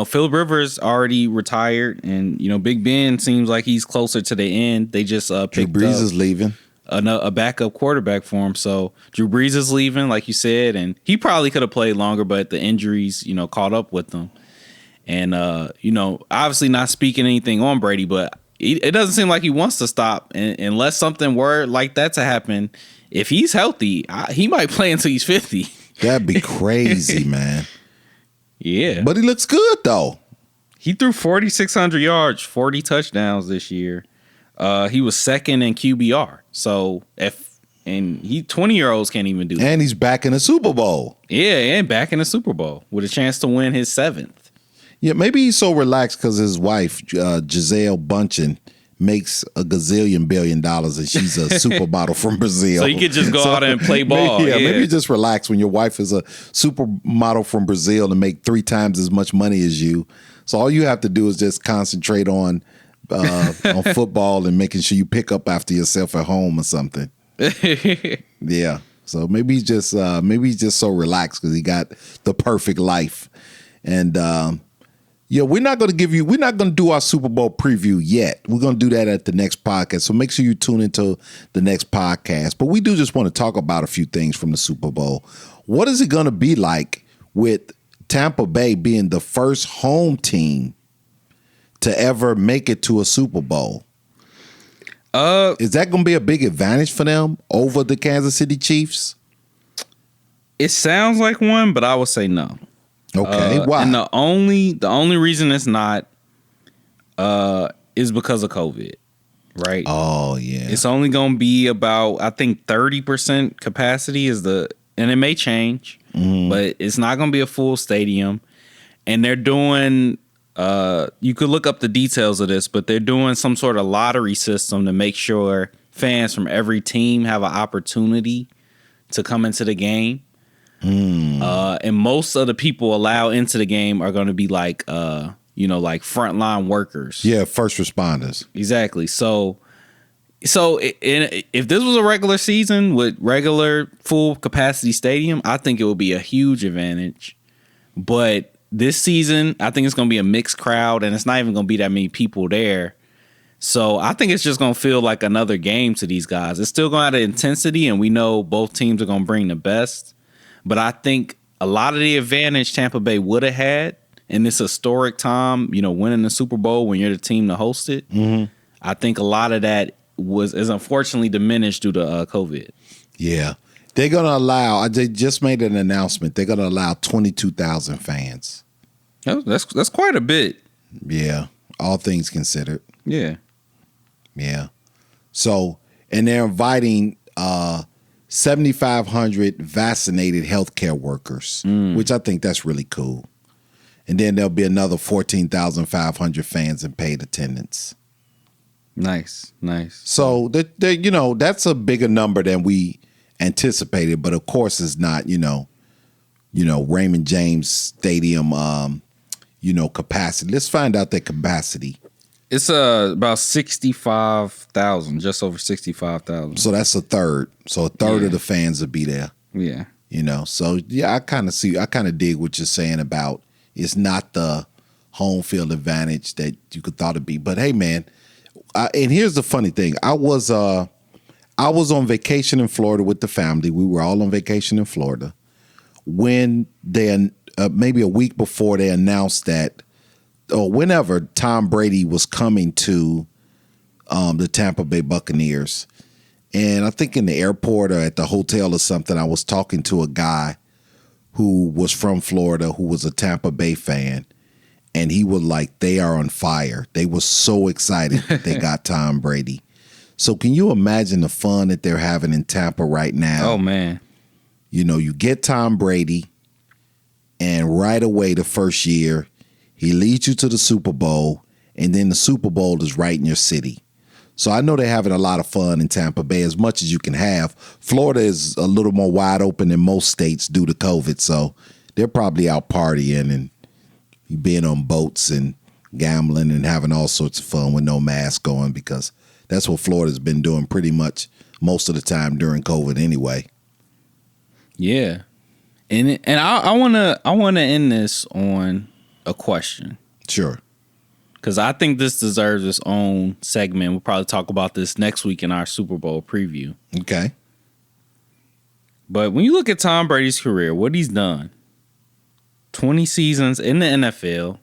[SPEAKER 3] Phillip Rivers already retired, and Big Ben seems like he's closer to the end. They just
[SPEAKER 2] Drew
[SPEAKER 3] picked
[SPEAKER 2] Brees
[SPEAKER 3] up
[SPEAKER 2] is leaving.
[SPEAKER 3] a backup quarterback for him. So Drew Brees is leaving, like you said, and he probably could have played longer, but the injuries, caught up with him. And obviously not speaking anything on Brady, but it doesn't seem like he wants to stop, and unless something were like that to happen. If he's healthy, he might play until he's 50.
[SPEAKER 2] That'd be crazy, man.
[SPEAKER 3] Yeah.
[SPEAKER 2] But he looks good, though.
[SPEAKER 3] He threw 4,600 yards, 40 touchdowns this year. He was second in QBR. So, 20-year-olds can't even do that.
[SPEAKER 2] And he's back in the Super Bowl.
[SPEAKER 3] Yeah, and back in the Super Bowl with a chance to win his 7th.
[SPEAKER 2] Yeah, maybe he's so relaxed because his wife, Gisele Bundchen, makes $1 gazillion billion, and she's a supermodel from Brazil.
[SPEAKER 3] So you could just go out and play ball.
[SPEAKER 2] Maybe you just relax when your wife is a supermodel from Brazil and make 3 times as much money as you. So all you have to do is just concentrate on football and making sure you pick up after yourself at home or something. Yeah. So maybe he's just so relaxed because he got the perfect life. And we're not going to do our Super Bowl preview yet. We're going to do that at the next podcast. So make sure you tune into the next podcast. But we do just want to talk about a few things from the Super Bowl. What is it going to be like with Tampa Bay being the first home team to ever make it to a Super Bowl? Is that going to be a big advantage for them over the Kansas City Chiefs?
[SPEAKER 3] It sounds like one, but I would say no.
[SPEAKER 2] Okay, why?
[SPEAKER 3] And the only reason it's not is because of COVID, right?
[SPEAKER 2] Oh yeah,
[SPEAKER 3] it's only going to be about, I think, 30% capacity and it may change, but it's not going to be a full stadium. And they're doing, you could look up the details of this, but they're doing some sort of lottery system to make sure fans from every team have an opportunity to come into the game. And most of the people allowed into the game are going to be like frontline workers.
[SPEAKER 2] Yeah, first responders.
[SPEAKER 3] Exactly. So if this was a regular season with regular full capacity stadium, I think it would be a huge advantage. But this season, I think it's going to be a mixed crowd, and it's not even going to be that many people there. So I think it's just going to feel like another game to these guys. It's still going to have intensity, and we know both teams are going to bring the best. But I think a lot of the advantage Tampa Bay would have had in this historic time, winning the Super Bowl when you're the team to host it. Mm-hmm. I think a lot of that is unfortunately diminished due to COVID.
[SPEAKER 2] Yeah. They're going to allow, they just made an announcement, they're going to allow 22,000 fans.
[SPEAKER 3] That's quite a bit.
[SPEAKER 2] Yeah. All things considered.
[SPEAKER 3] Yeah.
[SPEAKER 2] Yeah. So, and they're inviting 7,500 vaccinated healthcare workers, which I think that's really cool. And then there'll be another 14,500 fans in paid attendance.
[SPEAKER 3] Nice.
[SPEAKER 2] So that's a bigger number than we anticipated, but of course it's not, Raymond James Stadium, capacity. Let's find out their capacity.
[SPEAKER 3] It's about 65,000, just over 65,000.
[SPEAKER 2] So that's a third. So a third of the fans will be there.
[SPEAKER 3] Yeah.
[SPEAKER 2] So yeah, I kind of dig what you're saying about it's not the home field advantage that you could thought it'd be. But hey, man, and here's the funny thing. I was on vacation in Florida with the family. We were all on vacation in Florida when they maybe a week before they announced that, or whenever Tom Brady was coming to the Tampa Bay Buccaneers. And I think in the airport or at the hotel or something, I was talking to a guy who was from Florida, who was a Tampa Bay fan. And he was like, they are on fire. They were so excited that they got Tom Brady. So can you imagine the fun that they're having in Tampa right now?
[SPEAKER 3] Oh, man.
[SPEAKER 2] You get Tom Brady, and right away the first year, he leads you to the Super Bowl, and then the Super Bowl is right in your city. So I know they're having a lot of fun in Tampa Bay, as much as you can have. Florida is a little more wide open than most states due to COVID, so they're probably out partying and being on boats and gambling and having all sorts of fun with no mask on, because that's what Florida's been doing pretty much most of the time during COVID anyway.
[SPEAKER 3] Yeah. And I wanna end this on a question.
[SPEAKER 2] Sure.
[SPEAKER 3] Because I think this deserves its own segment. We'll probably talk about this next week in our Super Bowl preview.
[SPEAKER 2] Okay.
[SPEAKER 3] But when you look at Tom Brady's career, what he's done, 20 seasons in the NFL,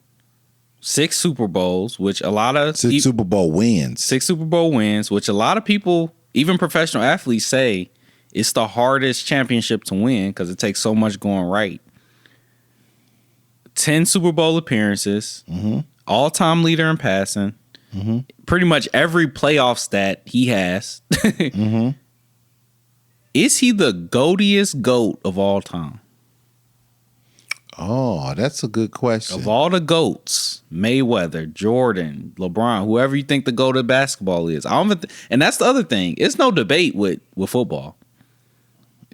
[SPEAKER 3] 6 Super Bowls, which a lot of...
[SPEAKER 2] 6 Super Bowl wins.
[SPEAKER 3] 6 Super Bowl wins, which a lot of people, even professional athletes, say it's the hardest championship to win because it takes so much going right. 10 Super Bowl appearances, all-time leader in passing, pretty much every playoff stat he has. Is he the goatiest GOAT of all time?
[SPEAKER 2] Oh, that's a good question.
[SPEAKER 3] Of all the GOATs, Mayweather, Jordan, LeBron, whoever you think the GOAT of basketball is. And that's the other thing. It's no debate with football.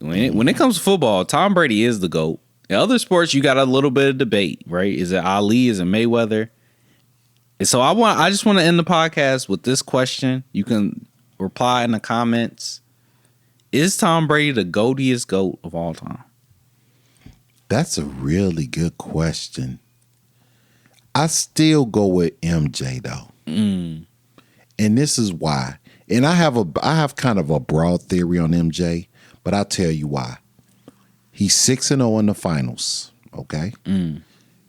[SPEAKER 3] When it comes to football, Tom Brady is the GOAT. In other sports, you got a little bit of debate, right? Is it Ali? Is it Mayweather? And so I just want to end the podcast with this question. You can reply in the comments. Is Tom Brady the GOATiest GOAT of all time?
[SPEAKER 2] That's a really good question. I still go with MJ though. And this is why. And I have kind of a broad theory on MJ, but I'll tell you why. He's 6-0 in the finals, okay?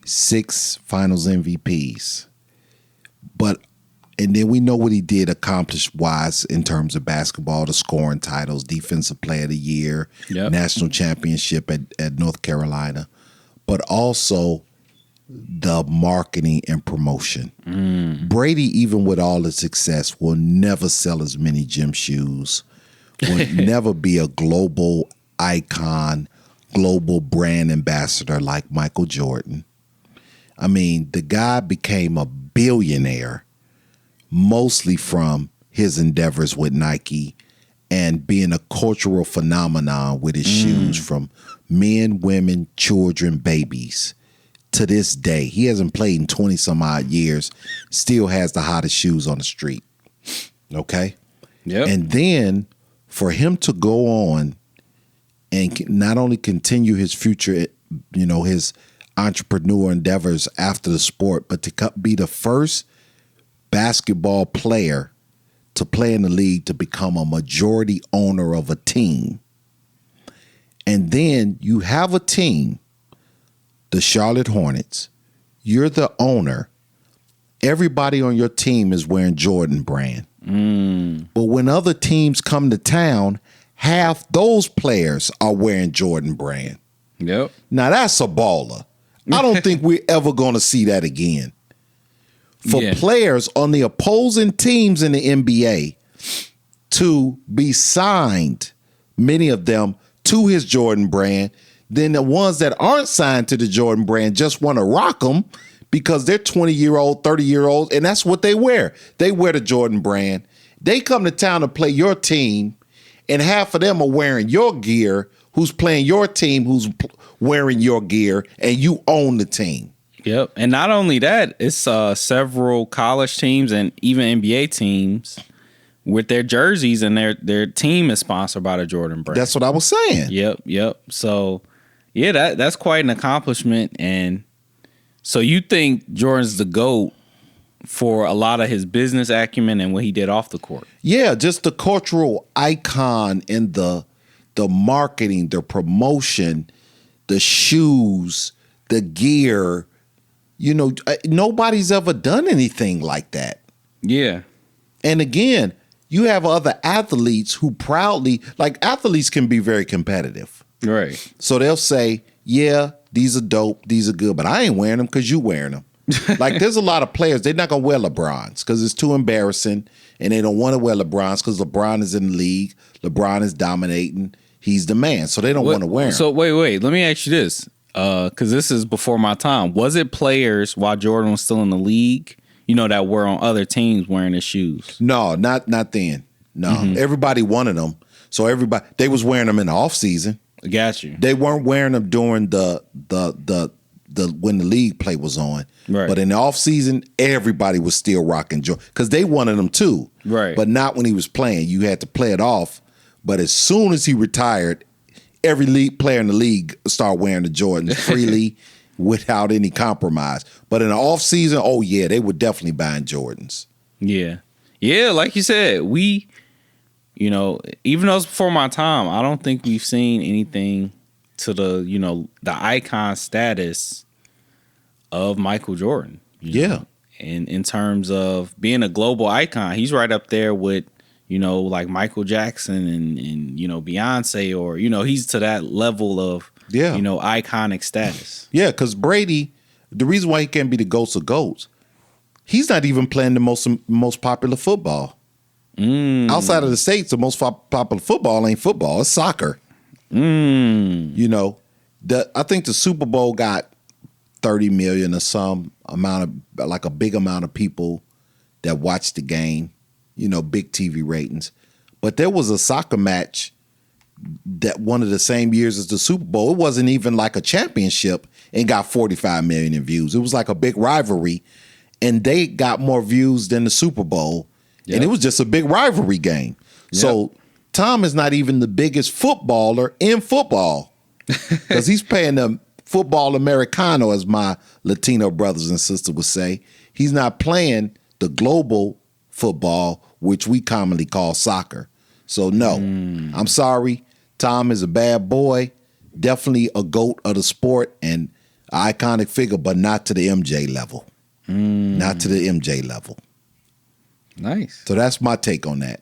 [SPEAKER 2] 6 finals MVPs. And then we know what he did accomplish-wise in terms of basketball, the scoring titles, Defensive Player of the Year, National Championship at North Carolina, but also the marketing and promotion. Brady, even with all the success, will never sell as many gym shoes, will never be a global icon, global brand ambassador like Michael Jordan. I mean, the guy became a billionaire mostly from his endeavors with Nike and being a cultural phenomenon with his shoes, from men, women, children, babies. To this day, he hasn't played in 20 some odd years, still has the hottest shoes on the street. Okay?
[SPEAKER 3] Yep.
[SPEAKER 2] And then for him to go on and not only continue his future, his entrepreneur endeavors after the sport, but to be the first basketball player to play in the league to become a majority owner of a team. And then you have a team, the Charlotte Hornets, you're the owner. Everybody on your team is wearing Jordan brand. But when other teams come to town, half those players are wearing Jordan brand.
[SPEAKER 3] Yep.
[SPEAKER 2] Now that's a baller. I don't think we're ever going to see that again. For players on the opposing teams in the NBA to be signed, many of them, to his Jordan brand, then the ones that aren't signed to the Jordan brand just want to rock them because they're 20-year-old, 30-year-olds, and that's what they wear. They wear the Jordan brand. They come to town to play your team, and half of them are wearing your gear, who's playing your team, who's wearing your gear, and you own the team.
[SPEAKER 3] Yep. And not only that, it's several college teams and even NBA teams with their jerseys, and their team is sponsored by the Jordan brand.
[SPEAKER 2] That's what I was saying.
[SPEAKER 3] Yep. So, yeah, that's quite an accomplishment. And so you think Jordan's the GOAT for a lot of his business acumen and what he did off the court? Yeah,
[SPEAKER 2] just the cultural icon and the marketing, the promotion, the shoes, the gear. Nobody's ever done anything like that.
[SPEAKER 3] Yeah.
[SPEAKER 2] And again, you have other athletes who proudly, athletes can be very competitive.
[SPEAKER 3] Right.
[SPEAKER 2] So they'll say, yeah, these are dope, these are good, but I ain't wearing them because you wearing them. There's a lot of players, they're not going to wear LeBrons because it's too embarrassing, and they don't want to wear LeBrons because LeBron is in the league, LeBron is dominating, he's the man, so they don't want to wear them.
[SPEAKER 3] So wait, let me ask you this. Because this is before my time. Was it players while Jordan was still in the league that were on other teams wearing his shoes.
[SPEAKER 2] No, not then. No, everybody wanted them. So they was wearing them in the off season.
[SPEAKER 3] Got you.
[SPEAKER 2] They weren't wearing them during the when the league play was on.
[SPEAKER 3] Right.
[SPEAKER 2] But in the off season, everybody was still rocking Jordan because they wanted them too.
[SPEAKER 3] Right.
[SPEAKER 2] But not when he was playing. You had to play it off. But as soon as he retired, every league player in the league started wearing the Jordans freely without any compromise. But in the off season, oh yeah, they were definitely buying Jordans.
[SPEAKER 3] Yeah. Yeah, like you said, we, even though it's before my time, I don't think we've seen anything to the icon status of Michael Jordan.
[SPEAKER 2] Yeah.
[SPEAKER 3] And in terms of being a global icon, he's right up there with, like Michael Jackson and Beyonce, or, he's to that level of, iconic status.
[SPEAKER 2] Yeah, because Brady, the reason why he can't be the GOATs of GOATs, he's not even playing the most popular football. Outside of the States, the most popular football ain't football, it's soccer. I think the Super Bowl got 30 million or some amount of, like a big amount of people that watched the game, big TV ratings. But there was a soccer match that one of the same years as the Super Bowl. It wasn't even like a championship and got 45 million in views. It was like a big rivalry, and they got more views than the Super Bowl. Yep. And it was just a big rivalry game. Yep. So Tom is not even the biggest footballer in football because he's playing the football Americano, as my Latino brothers and sisters would say. He's not playing the global football, which we commonly call soccer. So no, I'm sorry. Tom is a bad boy, definitely a GOAT of the sport and an iconic figure, but not to the MJ level. Not to the MJ level.
[SPEAKER 3] Nice.
[SPEAKER 2] So that's my take on that.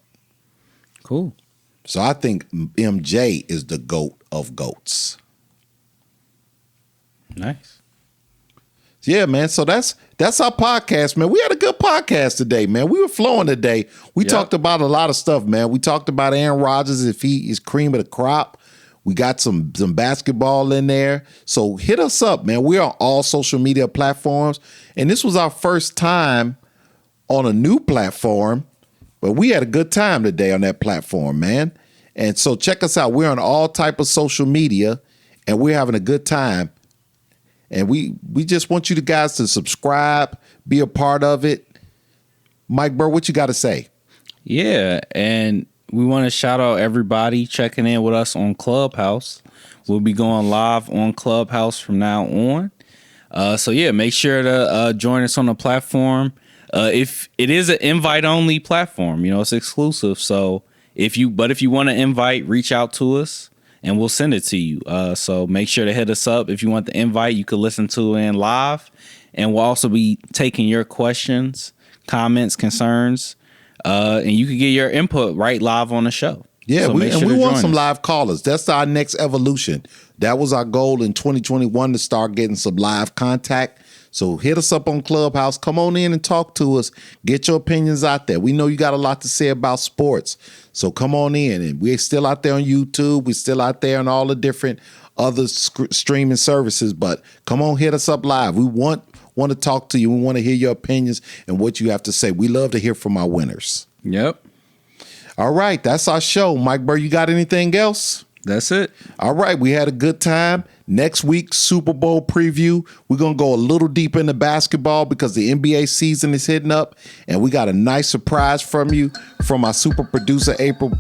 [SPEAKER 3] Cool.
[SPEAKER 2] So I think MJ is the GOAT of GOATs.
[SPEAKER 3] Nice.
[SPEAKER 2] Yeah, man. So that's our podcast, man. We had a good podcast today, man. We were flowing today. We talked about a lot of stuff, man. We talked about Aaron Rodgers, if he is cream of the crop. We got some basketball in there. So hit us up, man. We're on all social media platforms. And this was our first time on a new platform, but we had a good time today on that platform, man. And so check us out. We're on all type of social media, and we're having a good time. And we just want you guys to subscribe, be a part of it. Mike BURR, what you got to say?
[SPEAKER 3] Yeah, and we want to shout out everybody checking in with us on Clubhouse. We'll be going live on Clubhouse from now on. So yeah, make sure to join us on the platform. If it is an invite-only platform, it's exclusive. So if you want to invite, reach out to us, and we'll send it to you. So make sure to hit us up. If you want the invite, you can listen to it in live. And we'll also be taking your questions, comments, concerns, and you can get your input right live on the show.
[SPEAKER 2] Yeah,
[SPEAKER 3] so
[SPEAKER 2] we want some live callers. That's our next evolution. That was our goal in 2021 to start getting some live contact. So hit us up on Clubhouse. Come on in and talk to us. Get your opinions out there. We know you got a lot to say about sports. So come on in. And we're still out there on YouTube. We're still out there on all the different other streaming services. But come on, hit us up live. We want to talk to you. We want to hear your opinions and what you have to say. We love to hear from our winners.
[SPEAKER 3] Yep.
[SPEAKER 2] All right. That's our show. Mike BURR, you got anything else?
[SPEAKER 3] That's it.
[SPEAKER 2] All right. We had a good time. Next week's Super Bowl preview, we're going to go a little deeper into basketball because the NBA season is hitting up, and we got a nice surprise from you from our super producer, April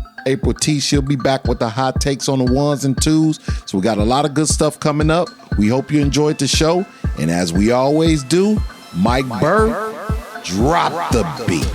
[SPEAKER 2] T. She'll be back with the hot takes on the ones and twos. So we got a lot of good stuff coming up. We hope you enjoyed the show. And as we always do, Mike BURR, drop the beat.